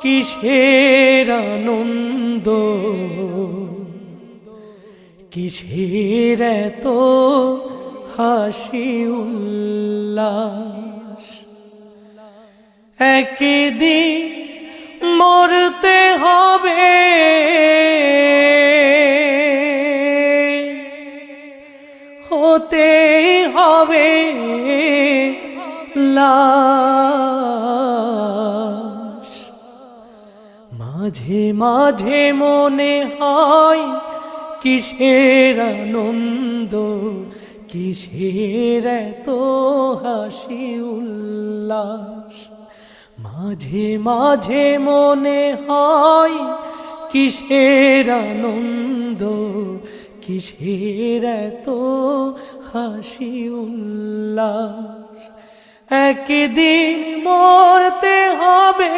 কিসের আনন্দ, কিসের এত হাসি উল্লাস। একদিন মরতে হবে, হতে হবে লাশ। মাঝে মাঝে মনে হয় কিসের আনন্দ, কিসের এত হাসি উল্লাস। মাঝে মাঝে মনে হয় কিসের আনন্দ, কিসের এত হাসি উল্লাস। একদিন মরতে হবে।